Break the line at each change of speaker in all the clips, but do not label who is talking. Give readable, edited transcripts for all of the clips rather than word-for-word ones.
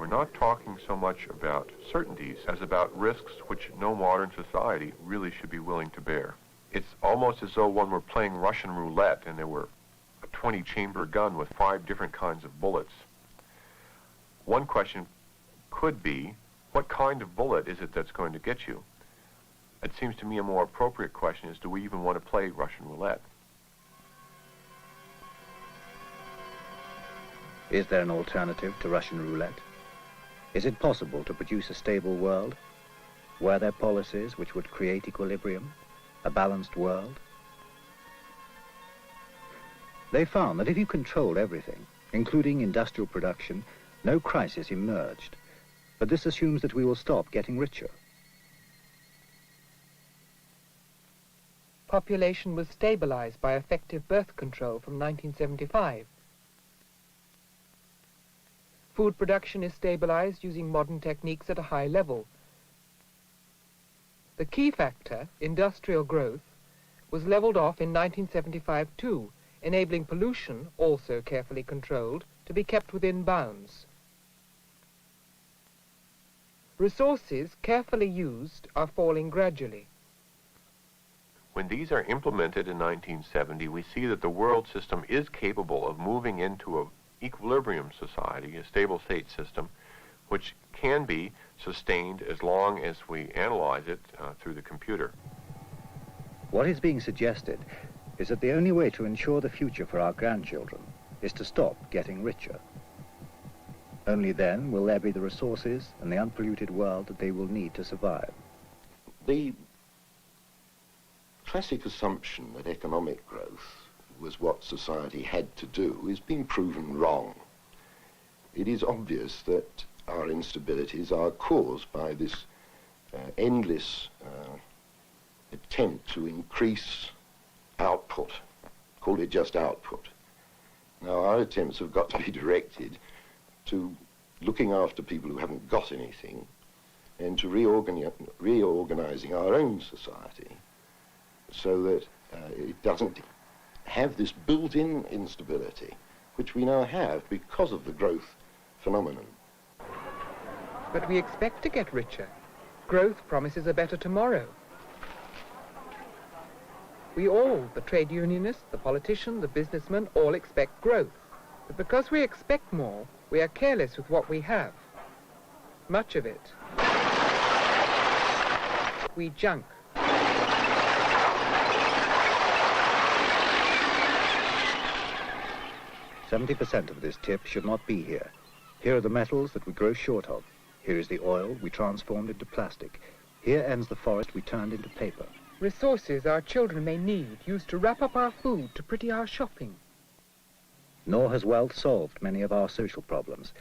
we're not talking so much about certainties as about risks which no modern society really should be willing to bear. It's almost as though one were playing Russian roulette and there were a 20-chamber gun with 5 different kinds of bullets. One question could be, what kind of bullet is it that's going to get you? It seems to me a more appropriate question is, do we even want to play Russian roulette?
Is there an alternative to Russian roulette? Is it possible to produce a stable world? Were there policies which would create equilibrium, a balanced world? They found that if you controlled everything, including industrial production, no crisis emerged. But this assumes that we will stop getting richer.
Population was stabilized by effective birth control from 1975. Food production is stabilized using modern techniques at a high level. The key factor, industrial growth, was leveled off in 1975 too, enabling pollution, also carefully controlled, to be kept within bounds. Resources carefully used are falling gradually.
When these are implemented in 1970, we see that the world system is capable of moving into an equilibrium society, a stable state system, which can be sustained as long as we analyze it through the computer.
What is being suggested is that the only way to ensure the future for our grandchildren is to stop getting richer. Only then will there be the resources and the unpolluted world that they will need to survive.
The classic assumption that economic growth was what society had to do is being proven wrong. It is obvious that our instabilities are caused by this endless attempt to increase output, call it just output. Now, our attempts have got to be directed to looking after people who haven't got anything and to reorganizing our own society so that it doesn't have this built-in instability, which we now have because of the growth phenomenon.
But we expect to get richer. Growth promises a better tomorrow. We all, the trade unionists, the politician, the businessman, all expect growth. But because we expect more, we are careless with what we have. Much of it. We junk.
"70% of this tip should not be here. Here are the metals that we grow short of. Here is the oil we transformed into plastic. Here ends the forest we turned into paper."
Resources our children may need, used to wrap up our food, to pretty our shopping.
Nor has wealth solved many of our social problems.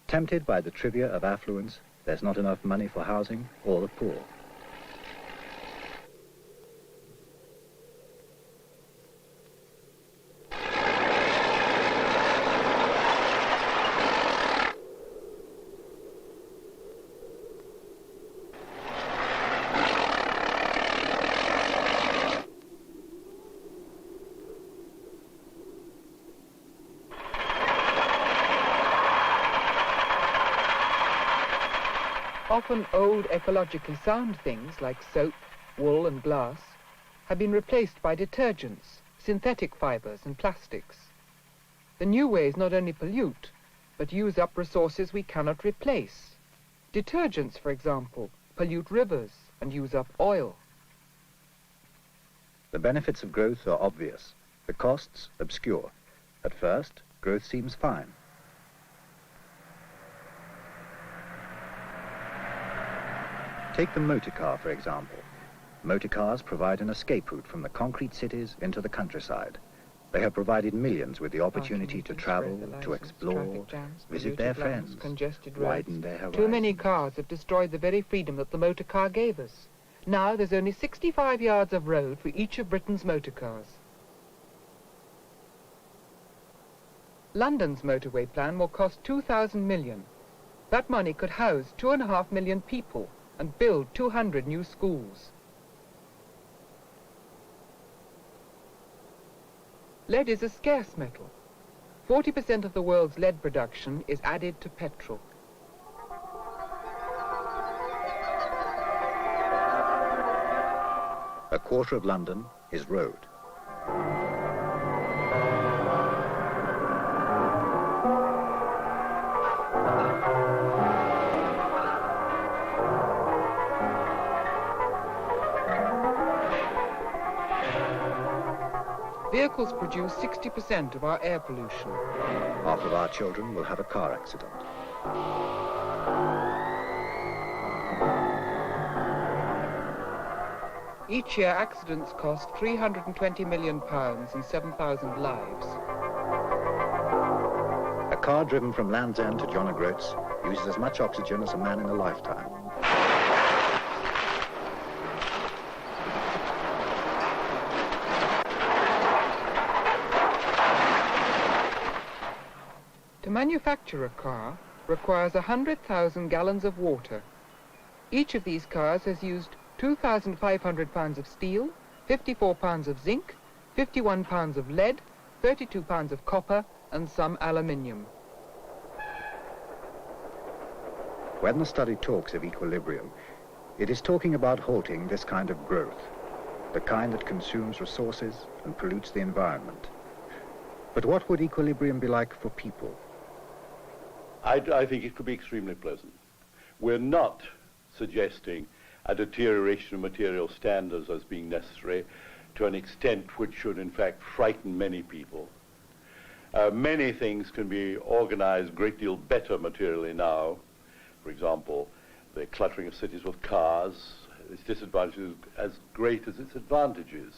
Tempted by the trivia of affluence, there's not enough money for housing or the poor.
Often old ecologically sound things like soap, wool and glass have been replaced by detergents, synthetic fibers and plastics. The new ways not only pollute, but use up resources we cannot replace. Detergents, for example, pollute rivers and use up oil.
The benefits of growth are obvious, the costs obscure. At first, growth seems fine. Take the motor car, for example. Motor cars provide an escape route from the concrete cities into the countryside. They have provided millions with the opportunity to travel, to explore, visit their friends, widen their horizons.
Too many cars have destroyed the very freedom that the motor car gave us. Now there's only 65 yards of road for each of Britain's motor cars. London's motorway plan will cost 2,000 million. That money could house 2.5 million people and build 200 new schools. Lead is a scarce metal. 40% of the world's lead production is added to petrol.
A quarter of London is road.
Vehicles produce 60% of our air pollution.
Half of our children will have a car accident.
Each year, accidents cost £320 million and 7,000 lives.
A car driven from Land's End to John O'Groats uses as much oxygen as a man in a lifetime.
To manufacture a car requires 100,000 gallons of water. Each of these cars has used 2,500 pounds of steel, 54 pounds of zinc, 51 pounds of lead, 32 pounds of copper, and some aluminium.
When the study talks of equilibrium, it is talking about halting this kind of growth, the kind that consumes resources and pollutes the environment. But what would equilibrium be like for people?
I think it could be extremely pleasant. We're not suggesting a deterioration of material standards as being necessary to an extent which should in fact frighten many people. Many things can be organized a great deal better materially now. For example, the cluttering of cities with cars, its disadvantages as great as its advantages.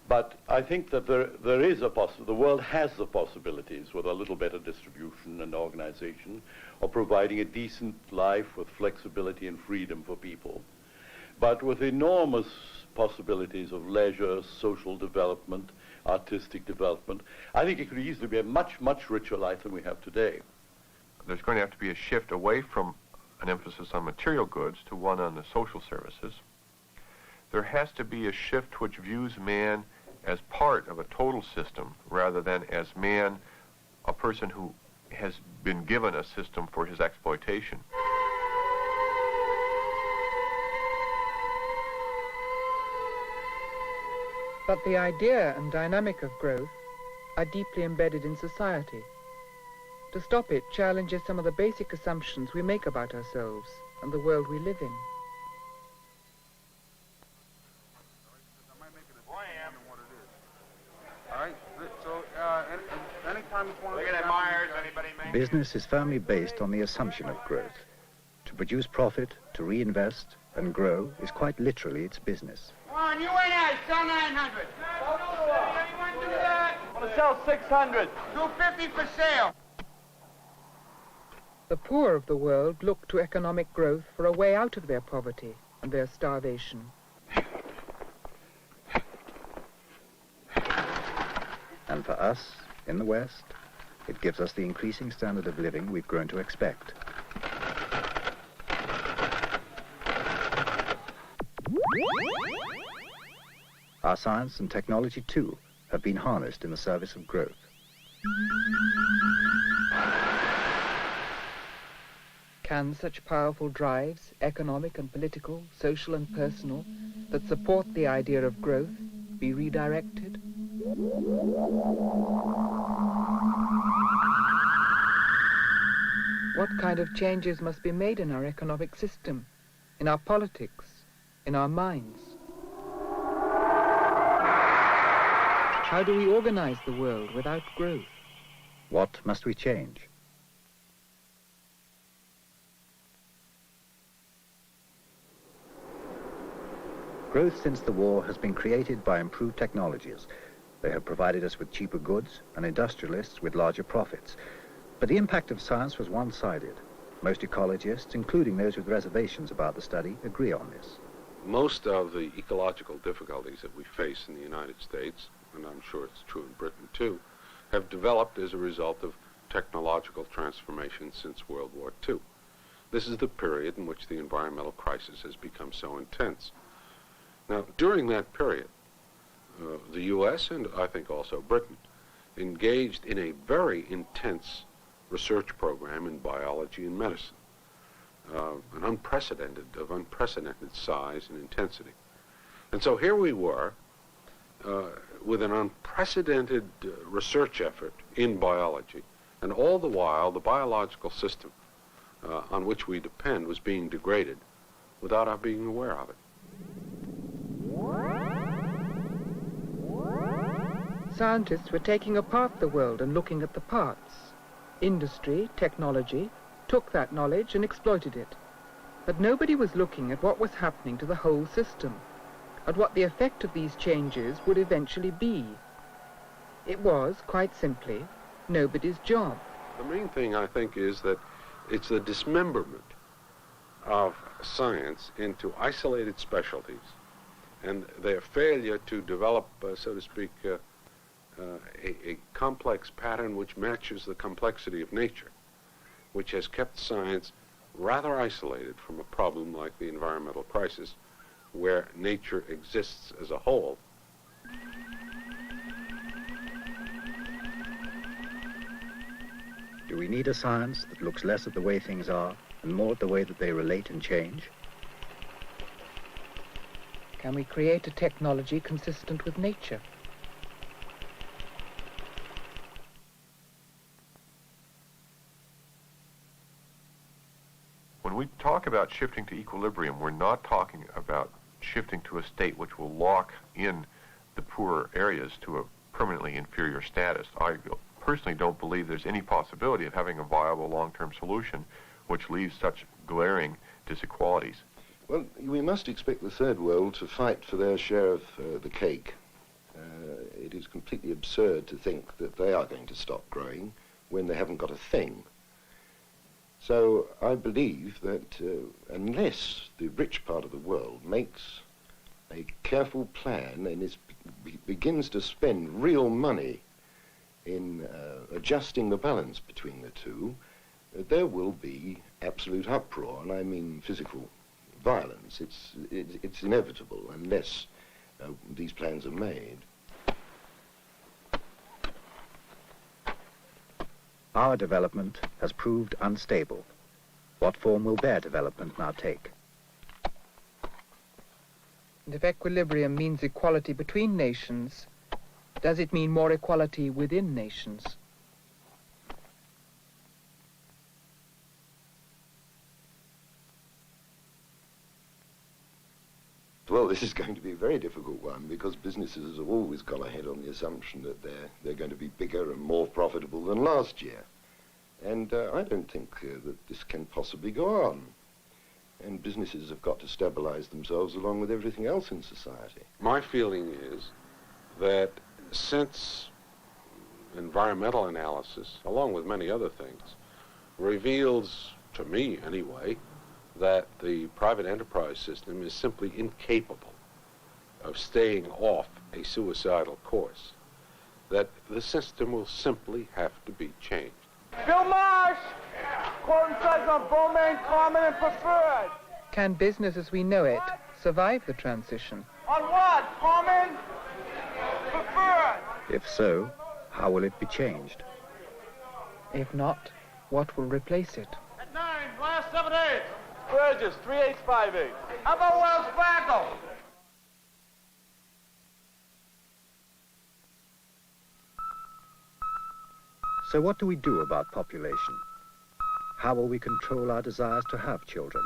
But I think that there is the world has the possibilities with a little better distribution and organization of providing a decent life with flexibility and freedom for people, but with enormous possibilities of leisure, social development, artistic development. I think it could easily be a much, much richer life than we have today.
There's going to have to be a shift away from an emphasis on material goods to one on the social services. There has to be a shift which views man as part of a total system rather than as man, a person who has been given a system for his exploitation.
But the idea and dynamic of growth are deeply embedded in society. To stop it challenges some of the basic assumptions we make about ourselves and the world we live in.
Business is firmly based on the assumption of growth. To produce profit, to reinvest, and grow is quite literally its business.
Come on, you ain't out, sell 900. Anyone do that?
I want to sell 600.
250 for sale.
The poor of the world look to economic growth for a way out of their poverty and their starvation.
And for us, in the West, it gives us the increasing standard of living we've grown to expect. Our science and technology, too, have been harnessed in the service of growth.
Can such powerful drives, economic and political, social and personal, that support the idea of growth, be redirected? What kind of changes must be made in our economic system, in our politics, in our minds? How do we organize the world without growth?
What must we change? Growth since the war has been created by improved technologies. They have provided us with cheaper goods and industrialists with larger profits. But the impact of science was one-sided. Most ecologists, including those with reservations about the study, agree on this.
Most of the ecological difficulties that we face in the United States, and I'm sure it's true in Britain too, have developed as a result of technological transformation since World War II. This is the period in which the environmental crisis has become so intense. Now, during that period, the U.S. and I think also Britain engaged in a very intense research program in biology and medicine, of unprecedented size and intensity. And so here we were with an unprecedented research effort in biology, and all the while the biological system on which we depend was being degraded without our being aware of it.
Scientists were taking apart the world and looking at the parts. Industry, technology, took that knowledge and exploited it. But nobody was looking at what was happening to the whole system, at what the effect of these changes would eventually be. It was, quite simply, nobody's job.
The main thing, I think, is that it's the dismemberment of science into isolated specialties and their failure to develop, so to speak, a complex pattern which matches the complexity of nature, which has kept science rather isolated from a problem like the environmental crisis, where nature exists as a whole.
Do we need a science that looks less at the way things are and more at the way that they relate and change?
Can we create a technology consistent with nature?
When we talk about shifting to equilibrium, we're not talking about shifting to a state which will lock in the poorer areas to a permanently inferior status. I personally don't believe there's any possibility of having a viable long-term solution which leaves such glaring disequalities.
Well, we must expect the third world to fight for their share of the cake. It is completely absurd to think that they are going to stop growing when they haven't got a thing. So I believe that unless the rich part of the world makes a careful plan and begins to spend real money in adjusting the balance between the two, there will be absolute uproar, and I mean physical violence. It's inevitable unless these plans are made.
Our development has proved unstable. What form will their development now take?
And if equilibrium means equality between nations, does it mean more equality within nations?
Well, this is going to be a very difficult one because businesses have always gone ahead on the assumption that they're going to be bigger and more profitable than last year. And I don't think that this can possibly go on. And businesses have got to stabilize themselves along with everything else in society.
My feeling is that since environmental analysis, along with many other things, reveals, to me anyway, that the private enterprise system is simply incapable of staying off a suicidal course, that the system will simply have to be changed.
Bill Marsh! Quoting sides on Bowman, Common, and Preferred.
Can business as we know it survive the transition?
On what? Common? Preferred.
If so, how will it be changed?
If not, what will replace it?
At 9, last 7/8.
Burgess, 3858.
How about Wells Fargo?
So what do we do about population? How will we control our desires to have children?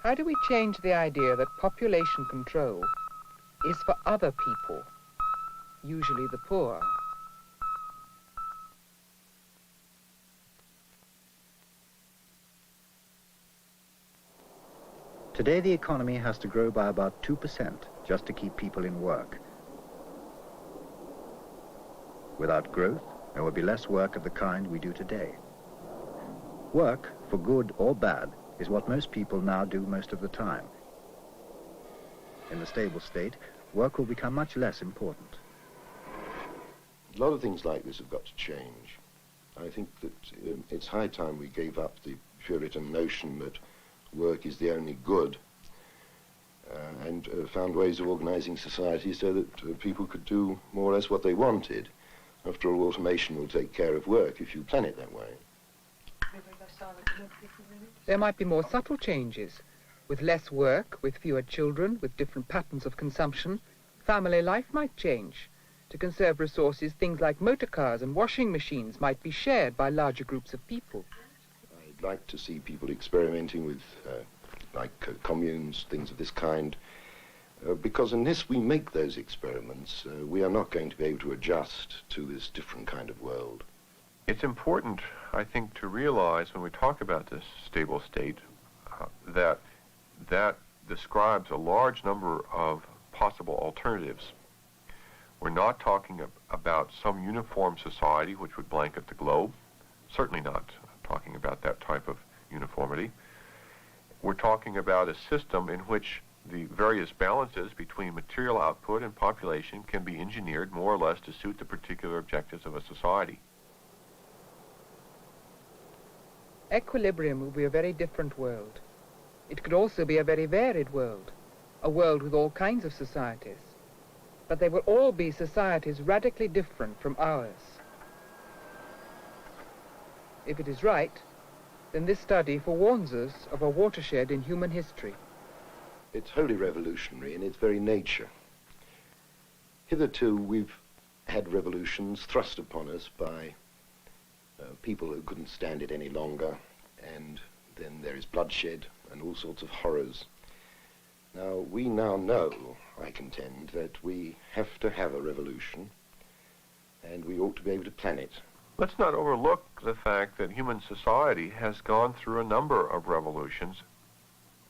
How do we change the idea that population control is for other people, usually the poor?
Today the economy has to grow by about 2% just to keep people in work. Without growth, there will be less work of the kind we do today. Work, for good or bad, is what most people now do most of the time. In the stable state, work will become much less important.
A lot of things like this have got to change. I think that it's high time we gave up the Puritan notion that work is the only good and found ways of organizing society so that people could do more or less what they wanted. After all, automation will take care of work if you plan it that way.
There might be more subtle changes, With less work, with fewer children, with different patterns of consumption, family life might change. To conserve resources, things like motor cars and washing machines might be shared by larger groups of people.
I'd like to see people experimenting with, communes, things of this kind, because unless we make those experiments, we are not going to be able to adjust to this different kind of world.
It's important, I think, to realize when we talk about this stable state that describes a large number of possible alternatives. We're not talking about some uniform society which would blanket the globe, certainly not talking about that type of uniformity. We're talking about a system in which the various balances between material output and population can be engineered more or less to suit the particular objectives of a society.
Equilibrium will be a very different world. It could also be a very varied world, a world with all kinds of societies. But they will all be societies radically different from ours. If it is right, then this study forewarns us of a watershed in human history.
It's wholly revolutionary in its very nature. Hitherto, we've had revolutions thrust upon us by people who couldn't stand it any longer, and then there is bloodshed and all sorts of horrors. Now, we now know, I contend, that we have to have a revolution, and we ought to be able to plan it.
Let's not overlook the fact that human society has gone through a number of revolutions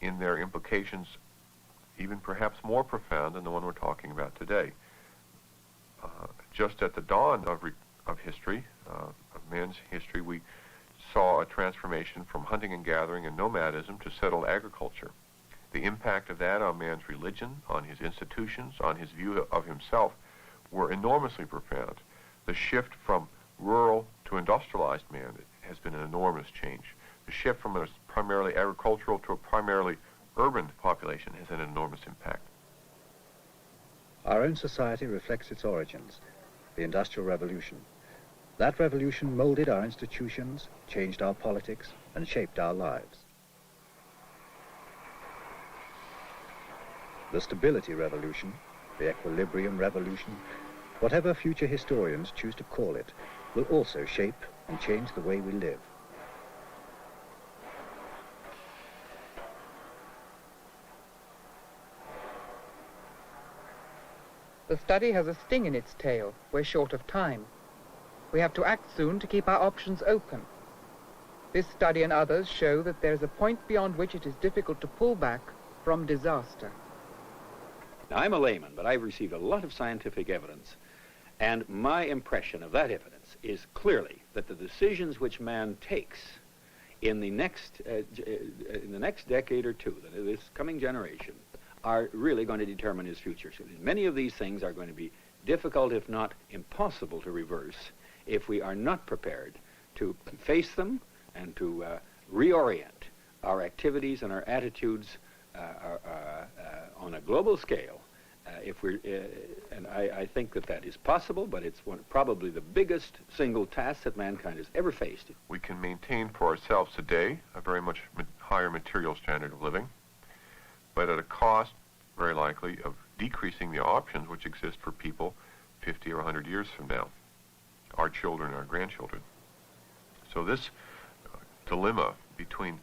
in their implications, even perhaps more profound than the one we're talking about today. Just at the dawn of history, of man's history, we saw a transformation from hunting and gathering and nomadism to settled agriculture. The impact of that on man's religion, on his institutions, on his view of himself, were enormously profound. The shift from rural to industrialized man has been an enormous change. The shift from a primarily agricultural to a primarily urban population has had an enormous impact.
Our own society reflects its origins, the Industrial Revolution. That revolution molded our institutions, changed our politics, and shaped our lives. The Stability Revolution, the Equilibrium Revolution, whatever future historians choose to call it, will also shape and change the way we live.
The study has a sting in its tail. We're short of time. We have to act soon to keep our options open. This study and others show that there is a point beyond which it is difficult to pull back from disaster.
Now, I'm a layman, but I've received a lot of scientific evidence, and my impression of that evidence is clearly that the decisions which man takes in the next decade or two, this coming generation, are really going to determine his future. So many of these things are going to be difficult, if not impossible, to reverse if we are not prepared to face them and to reorient our activities and our attitudes on a global scale. And I think that is possible, but it's probably the biggest single task that mankind has ever faced.
We can maintain for ourselves today a very much higher material standard of living, but at a cost, very likely, of decreasing the options which exist for people 50 or 100 years from now, our children and our grandchildren. So this dilemma between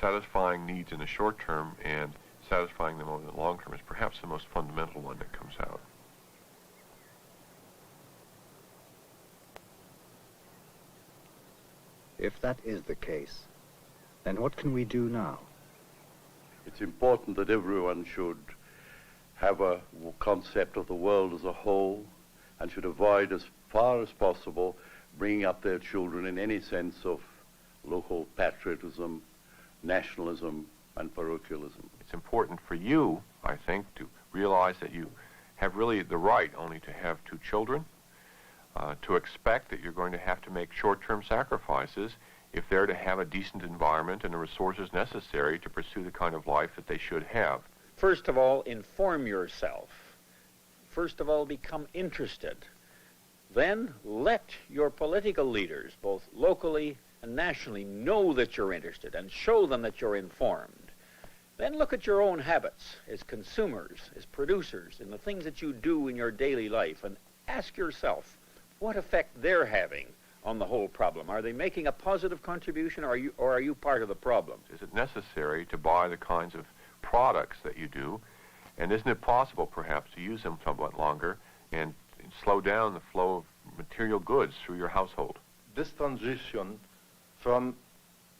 satisfying needs in the short term and satisfying them over the long term is perhaps the most fundamental one that comes out.
If that is the case, then what can we do now?
It's important that everyone should have a concept of the world as a whole and should avoid as far as possible bringing up their children in any sense of local patriotism, nationalism, and parochialism.
It's important for you, I think, to realize that you have really the right only to have 2 children, to expect that you're going to have to make short-term sacrifices if they're to have a decent environment and the resources necessary to pursue the kind of life that they should have.
First of all, inform yourself. First of all, become interested. Then let your political leaders, both locally and nationally, know that you're interested and show them that you're informed. then look at your own habits as consumers, as producers, and the things that you do in your daily life, and ask yourself what effect they're having on the whole problem. Are they making a positive contribution, or are you part of the problem?
Is it necessary to buy the kinds of products that you do? And isn't it possible, perhaps, to use them somewhat longer and slow down the flow of material goods through your household?
This transition from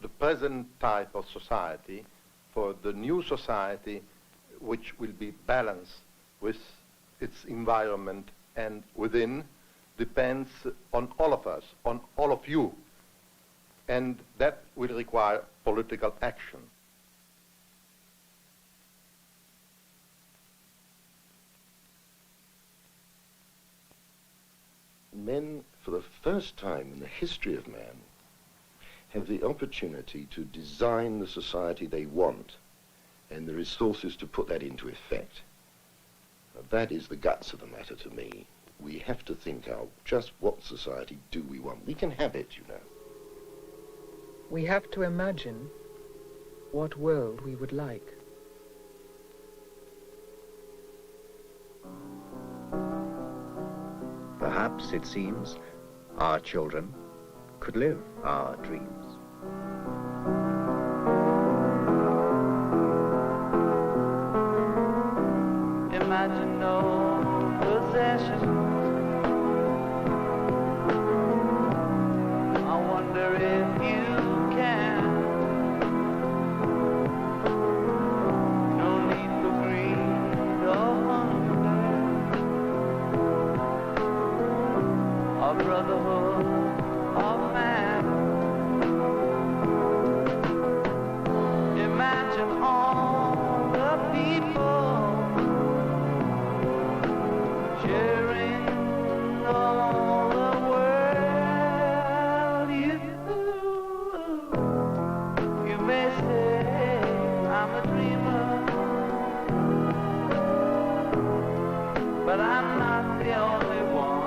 the present type of society for the new society, which will be balanced with its environment and within, depends on all of us, on all of you. And that will require political action.
Men, for the first time in the history of man, have the opportunity to design the society they want and the resources to put that into effect. Now, that is the guts of the matter to me. We have to think out just what society do we want. We can have it, you know.
We have to imagine what world we would like.
Perhaps, it seems, our children could live our dreams.
Imagine no possessions. I wonder if you can. No need for greed or hunger, or brotherhood of man. Imagine all the people sharing all the world. You may say I'm a dreamer, but I'm not the only one.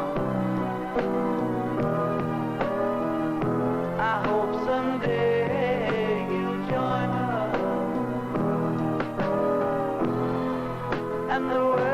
I hope someday you'll join us, and the world